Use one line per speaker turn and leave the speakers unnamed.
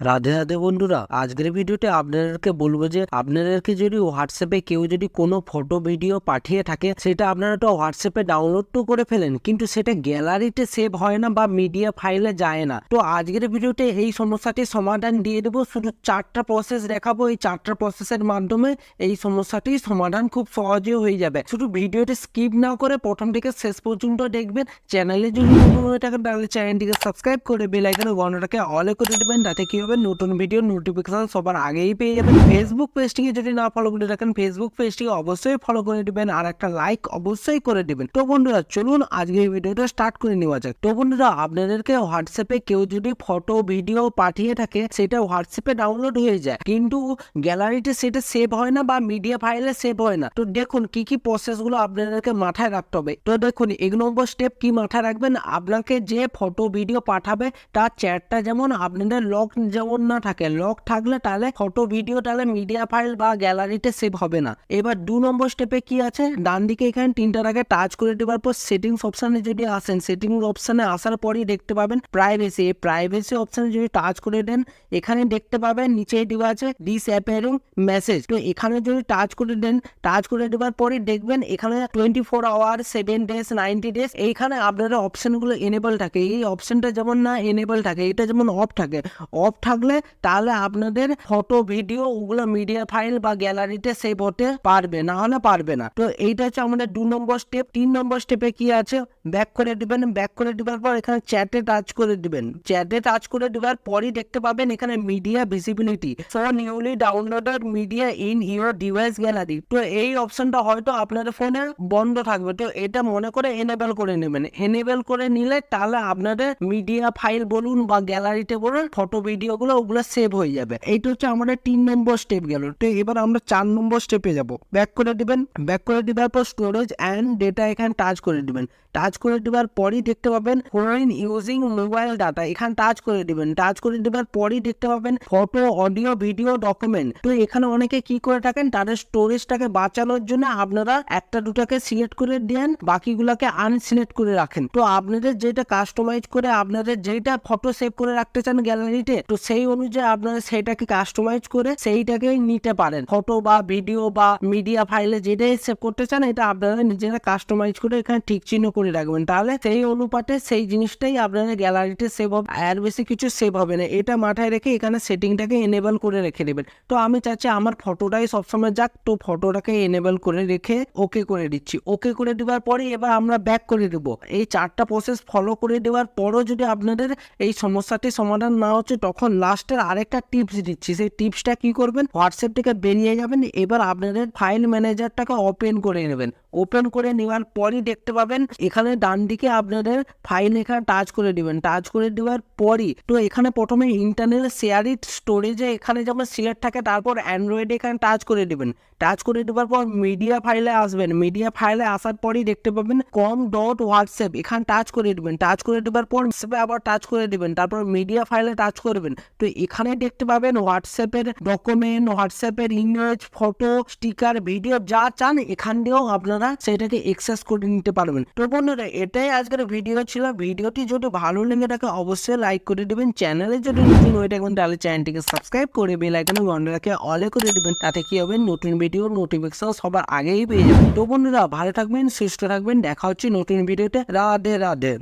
রাধে রাধে বন্ধুরা, আজকের ভিডিওতে আপনাদেরকে বলবো যে আপনাদেরকে যদি হোয়াটসঅ্যাপে কেউ যদি কোনো ফটো ভিডিও পাঠিয়ে থাকে, সেটা আপনারা তো হোয়াটসঅ্যাপে ডাউনলোড তো করে ফেলেন, কিন্তু সেটা গ্যালারিতে সেভ হয় না বা মিডিয়া ফাইলে যায় না। তো আজকের ভিডিওতে এই সমস্যাটির সমাধান দিয়ে দেবো। শুধু 4টা প্রসেস দেখাবো। এই 4টা প্রসেসের মাধ্যমে এই সমস্যাটির সমাধান খুব সহজে হয়ে যাবে। শুধু ভিডিওটি স্কিপ না করে প্রথম থেকে শেষ পর্যন্ত দেখবেন। চ্যানেলে যদি নতুন হয়ে থাকেন তাহলে চ্যানেলটিকে সাবস্ক্রাইব করে বেল আইকনের ঘন্টাটাকে অলে করে দেবেন। তাতে কি হবে, নতুন ভিডিও নোটিফিকেশন সবার আগেই পেয়ে যাবেন। ফেসবুক পেজটিকে যদি না ফলো করে রাখেন, ফেসবুক পেজটিকে অবশ্যই ফলো করে দিবেন আর একটা লাইক অবশ্যই করে দিবেন। তো বন্ধুরা চলুন আজকের ভিডিওটা স্টার্ট করে নেওয়া যাক। তো বন্ধুরা, আপনাদেরকে হোয়াটসঅ্যাপে কেউ যদি ফটো ভিডিও পাঠিয়ে থাকে, সেটা হোয়াটসঅ্যাপে ডাউনলোড হয়ে যায়, কিন্তু গ্যালারিতে সেটা সেভ হয় না বা মিডিয়া ফাইলে সেভ হয় না। তো দেখুন কি কি প্রসেসগুলো আপনাদেরকে মাথায় রাখতে হবে। তো দেখুন, 1 নম্বর স্টেপ কি মাথায় রাখবেন, আপনাকে যে ফটো ভিডিও পাঠাবে তার চ্যাটটা যেমন আপনাদের লক যেমন না থাকে। লক থাকলে তাহলে ফটো ভিডিও তাহলে মিডিয়া ফাইল বা গ্যালারিতে সেভ হবে না। এবার 2 নম্বর স্টেপে কি আছে, ডান দিকে এখানে 3টার আগে টাচ করে দেওয়ার পর সেটিংস অপশানে যদি আসেন, সেটিংস অপশানে আসার পরই দেখতে পাবেন প্রাইভেসি। এই প্রাইভেসি অপশানে যদি টাচ করে দেন, এখানে দেখতে পাবেন নিচে দেওয়া আছে ডিসঅ্যাপিয়ারিং মেসেজ। তো এখানে যদি টাচ করে দেন, টাচ করে দেওয়ার পরই দেখবেন এখানে 24 আওয়ার, 7 ডেজ, 90 ডেজ এইখানে আপনারা অপশানগুলো এনেবল থাকে। এই অপশানটা যেমন না এনেবল থাকে, এটা যেমন অফ থাকে। অফ থাকলে তাহলে আপনাদের ফটো ভিডিও ওগুলো মিডিয়া ফাইল বা গ্যালারিতে সেভ হতে পারবে, না হলে পারবে না। তো এইটা হচ্ছে আমাদের 2 নম্বর স্টেপ। 3 নম্বর স্টেপে কি আছে, ব্যাক করে দিবেন। ব্যাক করে দেওয়ার পর এখানে চ্যাটে টাচ করে দিবেন। চ্যাটে টাচ করে দেওয়ার পরই দেখতে পাবেন এখানে media visibility, so newly downloaded media in your device gallery. তো এই অপশনটা হয়তো আপনাদের ফোনে বন্ধ থাকবে, তো এটা মনে করে এনেবল করে নেবেন। এনেবল করে নিলে তাহলে আপনাদের মিডিয়া ফাইল বলুন বা গ্যালারিতে বলুন, ফটো ভিডিও গুলো ওগুলো সেভ হয়ে যাবে। এইটা হচ্ছে আমাদের 3 নম্বর স্টেপ গেল। তো এবার আমরা 4 নম্বর স্টেপে যাব। ব্যাক করে দিবেন। ব্যাক করে দেওয়ার পর স্টোরেজ অ্যান্ড ডেটা এখানে টাচ করে দিবেন। টাচ করে দেওয়ার পরই দেখতে পাবেন ফোন ইউজিং মোবাইল ডাটা, এখানে টাচ করে দিবেন। টাচ করে দেওয়ার পরই দেখতে পাবেন ফটো, অডিও, ভিডিও, ডকুমেন্ট। তো এখানে অনেকে কি করে থাকেন, তাদের স্টোরেজটাকে বাঁচানোর জন্য আপনারা একটা দুটাকে সিলেক্ট করে দেন, বাকিগুলোকে আনসিলেক্ট করে রাখেন। তো আপনাদের যেটা কাস্টমাইজ করে আপনাদের যেটা ফটো সেভ করে রাখতে চান গ্যালারিতে, তো সেই অনুযায়ী আপনারা সেইটাকে কাস্টমাইজ করে সেইটাকে নিতে পারেন। ফটো বা ভিডিও বা মিডিয়া ফাইলে যেটাই সেভ করতে চান, এটা আপনারা নিজেরা কাস্টমাইজ করে এখানে ঠিক চিহ্ন করে রাখবেন। তাহলে সেই অনুপাতে সেই জিনিসটাই আপনাদের গ্যালারিতে সেভ হবে, আর বেশি কিছু সেভ হবে না। এটা মাথায় রেখে এখানে সেটিংটাকে এনেবল করে রেখে দেবেন। তো আমি চাচ্ছি আমার ফটোটাই সবসময় যাক, তো ফটোটাকে এনেবল করে রেখে ওকে করে দিচ্ছি। ওকে করে দেওয়ার পরে এবার আমরা ব্যাক করে দেবো। এই 4টা প্রসেস ফলো করে দেওয়ার পরও যদি আপনাদের এই সমস্যাটি সমাধান না হচ্ছে, তখন লাস্টের আরেকটা টিপস দিচ্ছি। সেই টিপসটা কি করবেন, হোয়াটসঅ্যাপ থেকে বেরিয়ে যাবেন। এবার আপনাদের ফাইল ম্যানেজারটাকে ওপেন করে নেবেন। ওপেন করে নেওয়ার পরই দেখতে পাবেন এখানে ডান দিকে আপনাদের ফাইল এখানে টাচ করে দিবেন। টাচ করে দেওয়ার পরই তো এখানে প্রথমে ইন্টারনাল শেয়ার ইট স্টোরেজে এখানে যেমন সিলেক্ট থাকে, তারপর অ্যান্ড্রয়েডে এখানে টাচ করে দিবেন। টাচ করে দেওয়ার পর মিডিয়া ফাইলে আসবেন। মিডিয়া ফাইলে আসার পরই দেখতে পাবেন com.whatsapp, এখানে টাচ করে দিবেন। টাচ করে দেওয়ার পর আবার টাচ করে দিবেন, তারপর মিডিয়া ফাইলে টাচ করবেন। তো এখানে দেখতে পাবেন হোয়াটসঅ্যাপের ডকুমেন্ট, হোয়াটসঅ্যাপের ইমেজ, ফটো, স্টিকার, ভিডিও যা চান এখান দিয়েও আপনারা সেটাকে অ্যাক্সেস করে নিতে পারবেন। তো বন্ধুরা, এটাই আজকের ভিডিও ছিল। ভিডিওটি যদি ভালো লেগে থাকে অবশ্যই লাইক করে দিবেন। চ্যানেলে যদি নতুন হয়ে থাকবেন তাহলে চ্যানেলটিকে সাবস্ক্রাইব করে বেল আইকনের ঘন্টাটাকে অলে করে দিবেন। তাতে কি হবে, নতুন ভিডিও নোটিফিকেশন সবার আগেই পেয়ে যাবেন। তো বন্ধুরা, ভালো থাকবেন, সুস্থ থাকবেন। দেখা হচ্ছে নতুন ভিডিওতে। রাধে রাধে।